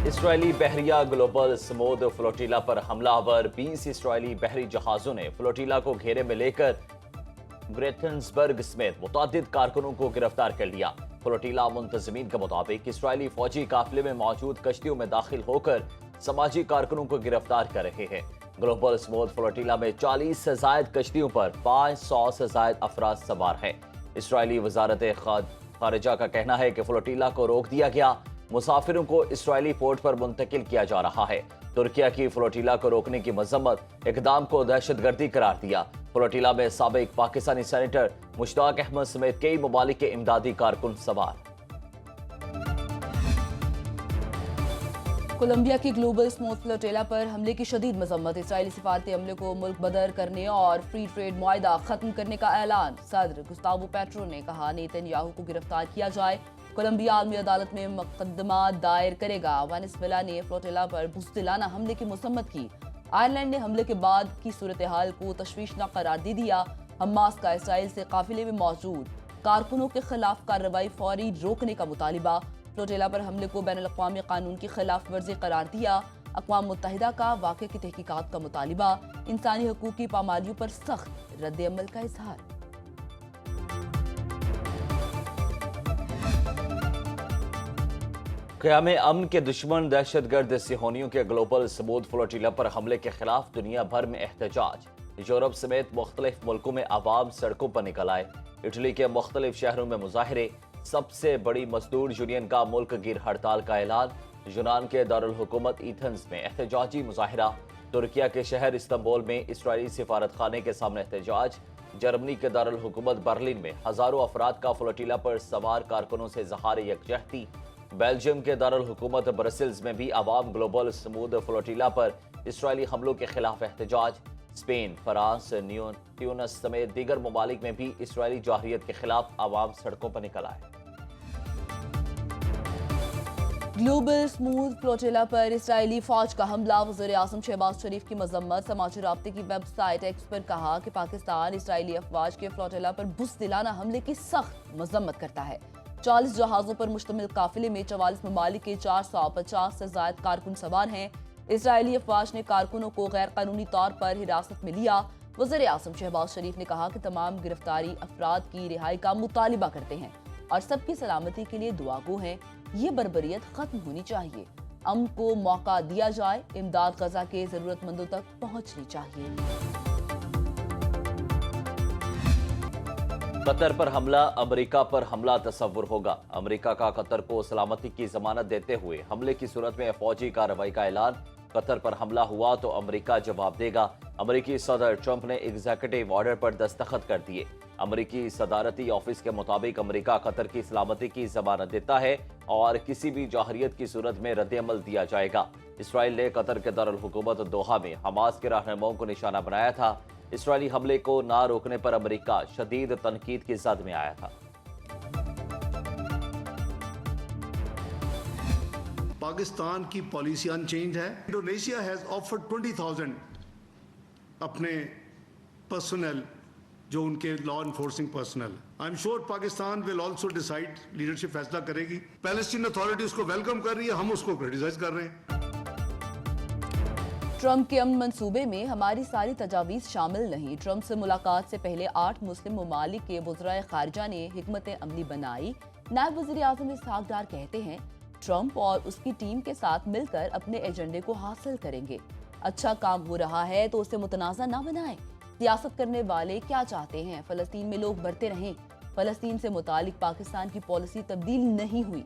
اسرائیلی بحریہ گلوبل سمود فلوٹیلا پر حملہ آور 20 اسرائیلی بحری جہازوں نے فلوٹیلا کو گھیرے میں لے کر گریٹنسبرگ سمیت متعدد کارکنوں کو گرفتار کر لیا۔ فلوٹیلا منتظمین کے مطابق اسرائیلی فوجی قافلے میں موجود کشتیوں میں داخل ہو کر سماجی کارکنوں کو گرفتار کر رہے ہیں۔ گلوبل سمود فلوٹیلا میں 40 سے زائد کشتیوں پر 500 سے زائد افراد سوار ہیں۔ اسرائیلی وزارت خارجہ کا کہنا ہے کہ فلوٹیلا کو روک دیا گیا، مسافروں کو اسرائیلی پورٹ پر منتقل کیا جا رہا ہے۔ ترکیہ کی فلوٹیلا کو روکنے کی مذمت اقدام کو دہشت گردی قرار دیا۔ فلوٹیلا میں سابق پاکستانی سینیٹر مشتاق احمد سمیت کئی ممالک کے امدادی کارکن سوار۔ کولمبیا کی گلوبل سموتھ فلوٹیلا پر حملے کی شدید مذمت۔ اسرائیلی سفارتی عملے کو ملک بدر کرنے اور فری ٹریڈ معاہدہ ختم کرنے کا اعلان۔ صدر گستاوو پیٹرو نے کہا نیتن یاہو کو گرفتار کیا جائے۔ کولمبیا عالمی عدالت میں مقدمہ دائر کرے گا۔ وینزویلا نے فلوٹیلا پر بزدلانہ حملے کی مذمت کی۔ آئرلینڈ نے حملے کے بعد کی صورتحال کو تشویشناک قرار دے دیا۔ حماس کا اسرائیل سے قافلے میں موجود کارکنوں کے خلاف کارروائی فوری روکنے کا مطالبہ۔ فلوٹیلا پر حملے کو بین الاقوامی قانون کی خلاف ورزی قرار دیا۔ اقوام متحدہ کا واقعے کی تحقیقات کا مطالبہ۔ انسانی حقوق کی پامالیوں پر سخت رد عمل کا اظہار۔ قیام امن کے دشمن دہشت گرد صہیونیوں کے گلوبل سمود فلوٹیلا پر حملے کے خلاف دنیا بھر میں احتجاج۔ یورپ سمیت مختلف ملکوں میں عوام سڑکوں پر نکل آئے۔ اٹلی کے مختلف شہروں میں مظاہرے۔ سب سے بڑی مزدور یونین کا ملک گیر ہڑتال کا اعلان۔ یونان کے دارالحکومت ایتھنز میں احتجاجی مظاہرہ۔ ترکیہ کے شہر استنبول میں اسرائیلی سفارت خانے کے سامنے احتجاج۔ جرمنی کے دارالحکومت برلن میں ہزاروں افراد کا فلوٹیلا پر سوار کارکنوں سے اظہار یکجہتی۔ بیلجیم کے دارالحکومت برسلز میں بھی عوام گلوبل سمود فلوٹیلا پر اسرائیلی حملوں کے خلاف احتجاج۔ اسپین، فرانس، ٹیونس سمیت دیگر ممالک میں بھی اسرائیلی جارحیت کے خلاف عوام سڑکوں پر نکل آئے۔ گلوبل سموتھ فلوٹیلا پر اسرائیلی فوج کا حملہ۔ وزیر اعظم شہباز شریف کی مذمت۔ سماجی رابطے کی ویب سائٹ ایکس پر کہا کہ پاکستان اسرائیلی افواج کے فلوٹیلا پر بزدلانہ حملے کی سخت مذمت کرتا ہے۔ 40 جہازوں پر مشتمل قافلے میں 44 ممالک کے 450 سے زائد کارکن سوار ہیں۔ اسرائیلی افواج نے کارکنوں کو غیر قانونی طور پر حراست میں لیا۔ وزیر اعظم شہباز شریف نے کہا کہ تمام گرفتاری افراد کی رہائی کا مطالبہ کرتے ہیں اور سب کی سلامتی کے لیے دعا گو ہیں۔ یہ بربریت ختم ہونی چاہیے۔ امن کو موقع دیا جائے۔ امداد غزہ کے ضرورت مندوں تک پہنچنی چاہیے۔ قطر پر حملہ، امریکہ پر حملہ تصور ہوگا۔ امریکہ کا قطر کو سلامتی کی ضمانت دیتے ہوئے حملے کی صورت میں فوجی کارروائی کا اعلان۔ قطر پر حملہ ہوا تو امریکہ جواب دے گا۔ امریکی صدر ٹرمپ نے ایگزیکٹو آرڈر پر دستخط کر دیے۔ امریکی صدارتی آفس کے مطابق امریکہ قطر کی سلامتی کی ضمانت دیتا ہے اور کسی بھی جارحیت کی صورت میں رد عمل دیا جائے گا۔ اسرائیل نے قطر کے دارالحکومت دوحہ میں حماس کے رہنماؤں کو نشانہ بنایا تھا۔ اسرائیلی حملے کو نہ روکنے پر امریکہ شدید تنقید کی زد میں آیا تھا۔ پاکستان کی پالیسی ان چینج ہے۔ انڈونیشیا ہیز آفرڈ 20,000 اپنے پرسنل جو ان کے law enforcing personal. I am sure Pakistan will also decide, leadership فیصلہ کرے گی۔ پیلسٹین اتھارٹی اس کو ویلکم کر رہی ہے، ہم اس کو کرٹیسائز کر رہے ہیں۔ ٹرمپ کے امن منصوبے میں ہماری ساری تجاویز شامل نہیں۔ ٹرمپ سے ملاقات سے پہلے 8 مسلم ممالک کے وزرائے خارجہ نے حکمت عملی بنائی۔ نائب وزیر اعظم اسحاق ڈار کہتے ہیں ٹرمپ اور اس کی ٹیم کے ساتھ مل کر اپنے ایجنڈے کو حاصل کریں گے۔ اچھا کام ہو رہا ہے تو اسے متنازع نہ بنائیں۔ سیاست کرنے والے کیا چاہتے ہیں؟ فلسطین میں لوگ بڑھتے رہیں۔ فلسطین سے متعلق پاکستان کی پالیسی تبدیل نہیں ہوئی۔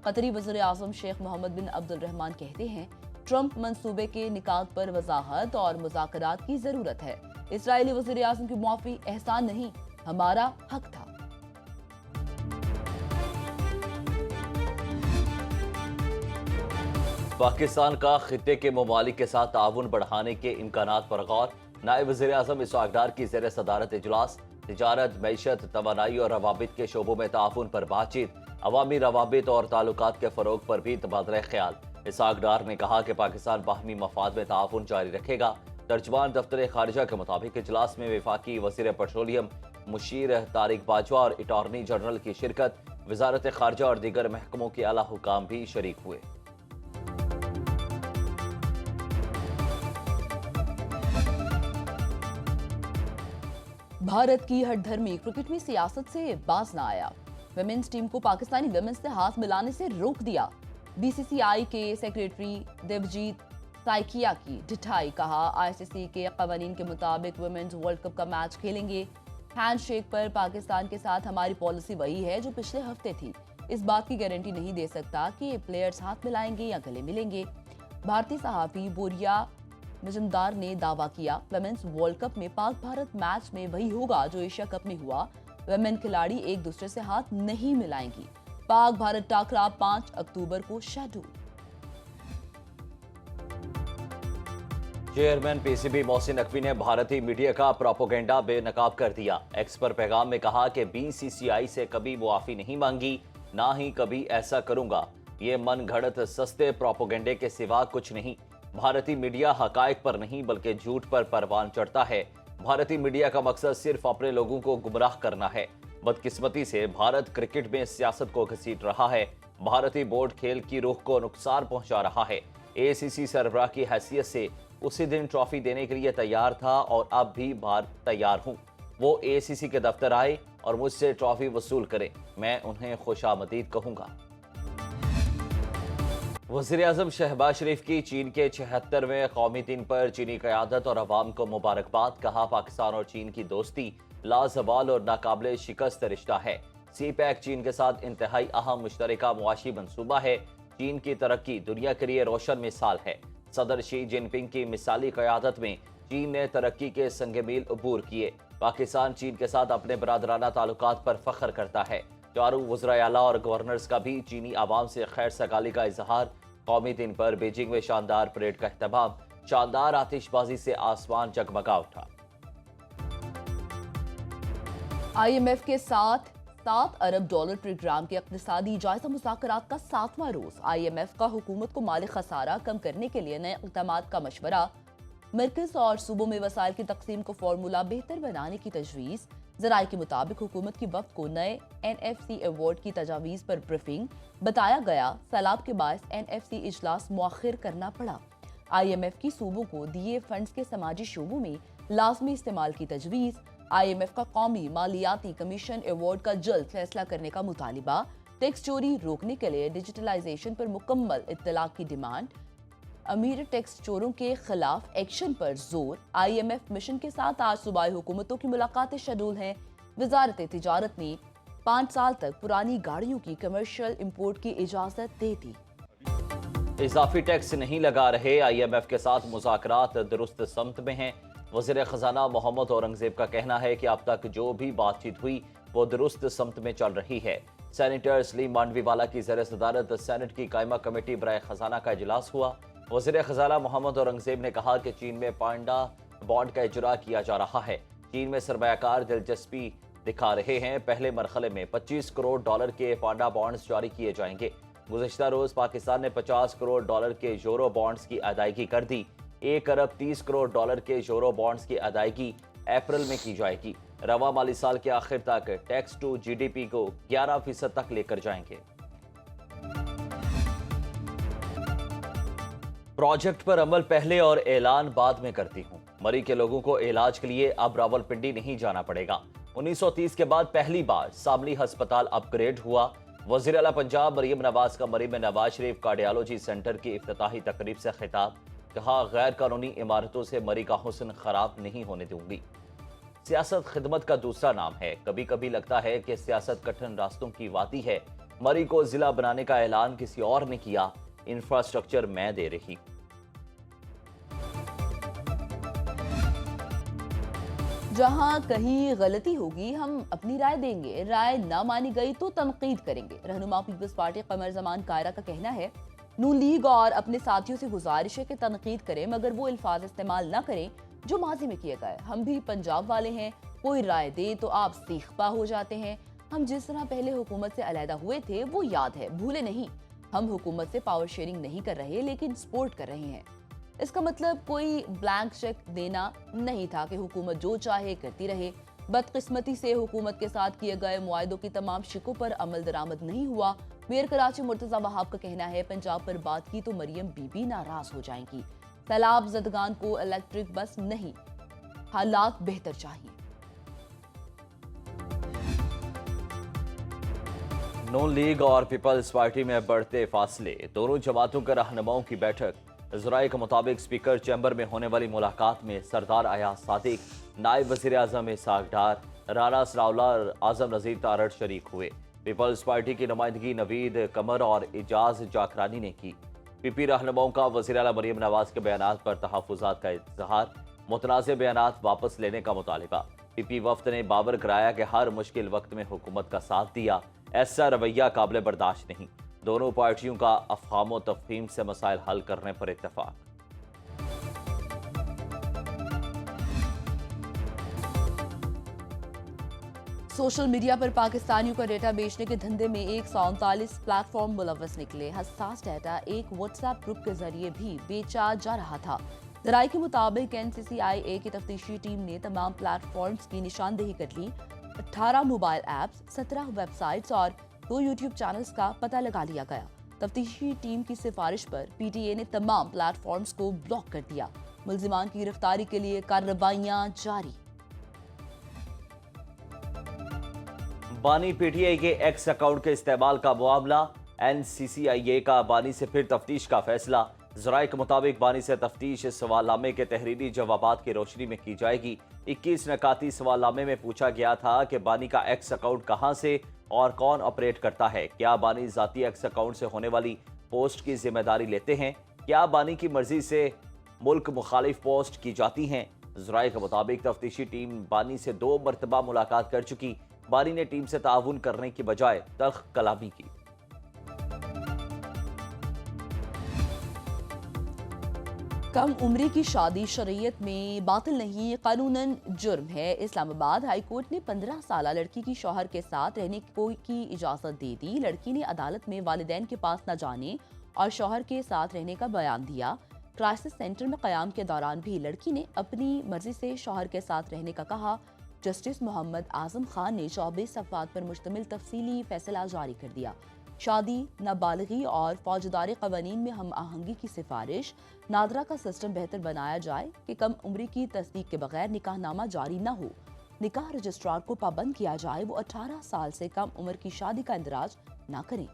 قطری وزیر اعظم شیخ محمد بن عبد الرحمان کہتے ہیں ٹرمپ منصوبے کے نکات پر وضاحت اور مذاکرات کی ضرورت ہے۔ اسرائیلی وزیر اعظم کی معافی احسان نہیں، ہمارا حق تھا۔ پاکستان کا خطے کے ممالک کے ساتھ تعاون بڑھانے کے امکانات پر غور۔ نائب وزیر اعظم اسحاق ڈار کی زیر صدارت اجلاس۔ تجارت، معیشت، توانائی اور روابط کے شعبوں میں تعاون پر بات چیت۔ عوامی روابط اور تعلقات کے فروغ پر بھی تبادلہ خیال۔ اسحاق ڈار نے کہا کہ پاکستان باہمی مفاد میں تعاون جاری رکھے گا۔ ترجمان دفتر خارجہ کے مطابق اجلاس میں وفاقی وزیر پیٹرولیم مشیر طارق باجوہ اور اٹارنی جنرل کی شرکت۔ وزارت خارجہ اور دیگر محکموں کے اعلیٰ حکام بھی شریک ہوئے۔ भारत की हठधर्मी क्रिकेट में सियासत से बाज ना आया। विमेंस टीम को पाकिस्तानी विमेंस से हाथ मिलाने से रोक दिया। बीसीसीआई के सेक्रेटरी देवजीत साइकिया की ढिठाई, कहा आईसीसी के कवानीन के मुताबिक विमेंस वर्ल्ड कप का मैच खेलेंगे। हैंडशेक पर पाकिस्तान के साथ हमारी पॉलिसी वही है जो पिछले हफ्ते थी। इस बात की गारंटी नहीं दे सकता कि प्लेयर्स हाथ मिलाएंगे या गले मिलेंगे। भारतीय सहाफी बोरिया मजमदार ने दावा किया, विमेंस वर्ल्ड कप में पाक भारत मैच में वही होगा जो एशिया कप में हुआ। विमेन खिलाड़ी एक दूसरे से हाथ नहीं मिलाएंगी। पाक भारत टाकरा 5 अक्टूबर को schedule. Chairman PCB Mohsin Naqvi ने भारतीय मीडिया का प्रोपोगेंडा बेनकाब कर दिया। एक्स पर पैगाम में कहा कि बीसीसीआई से कभी मुआफी नहीं मांगी, ना ही कभी ऐसा करूंगा। ये मन घड़त सस्ते प्रोपोगेंडे के सिवा कुछ नहीं। भारतीय मीडिया हकायक पर नहीं बल्कि झूठ पर परवान चढ़ता है। भारतीय मीडिया का मकसद सिर्फ अपने लोगों को गुमराह करना है। बदकिस्मती से भारत क्रिकेट में सियासत को घसीट रहा है। भारतीय बोर्ड खेल की रूह को नुकसान पहुंचा रहा है। एसीसी सरबराह की हैसियत से उसी दिन ट्रॉफी देने के लिए तैयार था और अब भी तैयार हूं। वो एसीसी के दफ्तर आए और मुझसे ट्रॉफी वसूल करें, मैं उन्हें खुशामदीद कहूंगा। वज़ीर-ए-आज़म शहबाज शरीफ की चीन के 76वें कौमी दिन पर चीनी क़यादत और अवाम को मुबारकबाद। कहा, पाकिस्तान और चीन की दोस्ती लाज़वाल और नाकाबिले शिकस्त रिश्ता है। सी-पैक चीन के साथ इंतहाई अहम मुश्तरका मुआशी मंसूबा है। चीन की तरक्की दुनिया के लिए रोशन मिसाल है। सदर शी जिनपिंग की मिसाली क़यादत में चीन ने तरक्की के संग-मील अबूर किए। पाकिस्तान चीन के साथ अपने बरादराना ताल्लुकात पर फख्र करता है। चारों वज़राए आला और गवर्नर्स का भी चीनी आवाम से खैर सगाली का इजहार। कौमी दिन पर बीजिंग में शानदार परेड का एहतमाम, शानदार आतिशबाजी से आसमान जगमगा उठा। आईएमएफ के साथ $7 अरब प्रोग्राम के इक़्तिसादी जायजा मुज़ाकरात का 7वां रोज। आईएमएफ का हुकूमत को माली खसारा कम करने के लिए नए इक़दामात का मशवरा। मरकज और सूबों में वसाइल की तकसीम को फॉर्मूला बेहतर बनाने की तजवीज़। ज़राए के मुताबिक हुकूमत की वफ़द को नए NFC अवार्ड की तजावीज़ पर ब्रीफिंग। बताया गया, सैलाब के बायस NFC इजलास मुअख्खर करना पड़ा। IMF की सूबों को दिए फंड्स के समाजी शोबों में लाजमी इस्तेमाल की तजवीज़। IMF का कौमी मालियाती कमीशन अवार्ड का जल्द फैसला करने का मुतालिबा। टैक्स चोरी रोकने के लिए डिजिटलाइजेशन पर मुकम्मल इत्तलाक की डिमांड। अमीर टैक्स चोरों के खिलाफ एक्शन पर जोर। IMF मिशन के साथ आज सूबाई हुकूमतों की मुलाकातें शेड्यूल हैं। वजारत तिजारत ने 5 साल तक पुरानी गाड़ियों की कमर्शियल इंपोर्ट की इजाजत दे दी। इजाफी टैक्स नहीं लगा रहे, IMF के साथ मुज़ाकरात दुरुस्त समत में हैं। वज़ीर ख़जाना मोहम्मद औरंगज़ेब का कहना है कि अब तक जो भी बातचीत हुई वो दुरुस्त समत में चल रही है। सेनेटर सलीम मांडवीवाला की ज़ेर सदारत सेनेट की कायमा कमेटी बराए ख़जाना का इजलास हुआ। वज़ीर ख़जाना मोहम्मद औरंगज़ेब ने कहा कि चीन में पांडा बॉन्ड का इजरा किया जा रहा है। चीन में सरमायाकार दिलचस्पी दिखा रहे हैं। पहले मरहले में $25 करोड़ के पांडा बॉन्ड्स जारी किए जाएंगे। गुज़िश्ता रोज पाकिस्तान ने $50 करोड़ के यूरो बॉन्ड्स की अदायगी कर दी। $1 अरब 30 करोड़ के यूरो बॉन्ड्स की अदायगी अप्रैल में की जाएगी। रवा माली साल के आखिर तक टैक्स टू GDP को 11% तक लेकर जाएंगे। प्रोजेक्ट पर अमल पहले और ऐलान बाद में करती हूँ। मरी के लोगों को इलाज के लिए अब रावलपिंडी नहीं जाना पड़ेगा। 1930 के बाद पहली बार सामली अस्पताल अपग्रेड हुआ। वज़ीर आला पंजाब मरीम नवाज का मरी में नवाज शरीफ कार्डियोलॉजी सेंटर की इफ्तिताही तकरीब से खिताब। कहा, गैर कानूनी इमारतों से मरी का हुस्न खराब नहीं होने दूंगी। सियासत खिदमत का दूसरा नाम है। कभी कभी लगता है कि सियासत कठिन रास्तों की वादी है। मरी को जिला बनाने का ऐलान किसी और ने किया, इंफ्रास्ट्रक्चर मैं दे रही। जहां कहीं गलती होगी हम अपनी राय देंगे, राय ना मानी गई तो तनकीद करेंगे। रहनुमा पीपल्स पार्टी कमर जमान कायरा का कहना है, नून लीग और अपने साथियों से गुजारिश है कि तनकीद करें मगर वो अल्फाज इस्तेमाल ना करें जो माजी में किए गए। हम भी पंजाब वाले हैं, कोई राय दे तो आप सीखपा हो जाते हैं। हम जिस तरह पहले हुकूमत से अलहदा हुए थे वो याद है, भूले नहीं। हम हुकूमत से पावर शेयरिंग नहीं कर रहे लेकिन सपोर्ट कर रहे हैं। इसका मतलब कोई ब्लैंक चेक देना नहीं था कि हुकूमत जो चाहे करती रहे। बदकिस्मती से हुकूमत के साथ किए गए मुआहदों की तमाम शिकों पर अमल दरामद नहीं हुआ। मेयर कराची मुर्तजा वहाब का कहना है, पंजाब पर बात की तो मरियम बीबी नाराज हो जाएंगी। सैलाब जदगान को इलेक्ट्रिक बस नहीं, हालात बेहतर चाहिए। नून लीग और पीपल्स पार्टी में बढ़ते फासले, दोनों जमातों के रहनुमाओं की बैठक। जराये के मुताबिक स्पीकर चैम्बर में होने वाली मुलाकात में सरदार अयाज सादिक, नायब वजीर आजम इसहाक डार, राना सनाउल्लाह और आजम नजीर तारड़ शरीक हुए। पीपल्स पार्टी की नुमाइंदगी नवीद कमर और इजाज जाखरानी ने की। पीपी रहनुमाओं का वज़ीर आला मरीम नवाज के बयानात पर तहफ़्फ़ुज़ात का इज़हार, मुतनाज़ बयानात वापस लेने का मुतालिबा। पीपी वफ्द ने बावर कराया कि हर मुश्किल वक्त में हुकूमत का साथ दिया, ऐसा रवैया काबिल बर्दाश्त नहीं। दोनों पार्टियों का अफ़हाम व तफ़हीम से मसाइल हल करने पर इत्तफ़ाक़। सोशल मीडिया पर पाकिस्तानियों का डेटा बेचने के धंधे में 139 प्लेटफॉर्म मुलव्वस निकले। हसास डेटा एक व्हाट्सएप ग्रुप के जरिए भी बेचा जा रहा था। जराये के मुताबिक NCCIA की तफ्तीशी टीम ने तमाम प्लेटफॉर्म्स की निशानदेही कर ली। 18 मोबाइल ऐप्स, 17 वेबसाइट्स और 2 यूट्यूब चैनल्स का पता लगा लिया गया। तफ्तीशी टीम की सिफारिश पर PTA ने तमाम प्लेटफॉर्म्स को ब्लॉक कर दिया। मुल्जिमान की गिरफ्तारी के लिए कार्रवाइयां जारी। बानी PTI के एक्स अकाउंट के इस्तेमाल का मामला, NCCIA का बानी से फिर तफ्तीश का फैसला। जराये के मुताबिक बानी से तफ्तीश सवालनामे के तहरीरी जवाबात की रोशनी में की जाएगी। 21 नकाती सवालनामे में पूछा गया था कि बानी का एक्स अकाउंट कहां से और कौन ऑपरेट करता है, क्या बानी जाती एक्स अकाउंट से होने वाली पोस्ट की जिम्मेदारी लेते हैं, क्या बानी की मर्जी से मुल्क मुखालिफ पोस्ट की जाती हैं। जराये के मुताबिक तफ्तीशी टीम बानी से 2 मरतबा मुलाकात कर चुकी। बानी ने टीम से ताउन करने की बजाय तल्ख कलामी की। कम उम्री की शादी शरीयत में बातिल नहीं, कानूनन जुर्म है। इस्लामाबाद हाई कोर्ट ने 15 साल लड़की की शौहर के साथ रहने की इजाजत दे दी। लड़की ने अदालत में वालिदैन के पास न जाने और शौहर के साथ रहने का बयान दिया। क्राइसिस सेंटर में क़याम के दौरान भी लड़की ने अपनी मर्जी से शौहर के साथ रहने का कहा। जस्टिस मोहम्मद आजम खान ने 24 सफ़हात पर मुश्तमिल तफसीली फैसला जारी कर दिया। शादी, नाबालिगी और फौजदारी क़वानीन में हम आहंगी की सिफारिश। नादरा का सिस्टम बेहतर बनाया जाए कि कम उम्री की तस्दीक के बगैर निकाहनामा जारी न हो। निकाह रजिस्ट्रार को पाबंद किया जाए वो 18 साल से कम उम्र की शादी का इंदराज न करें।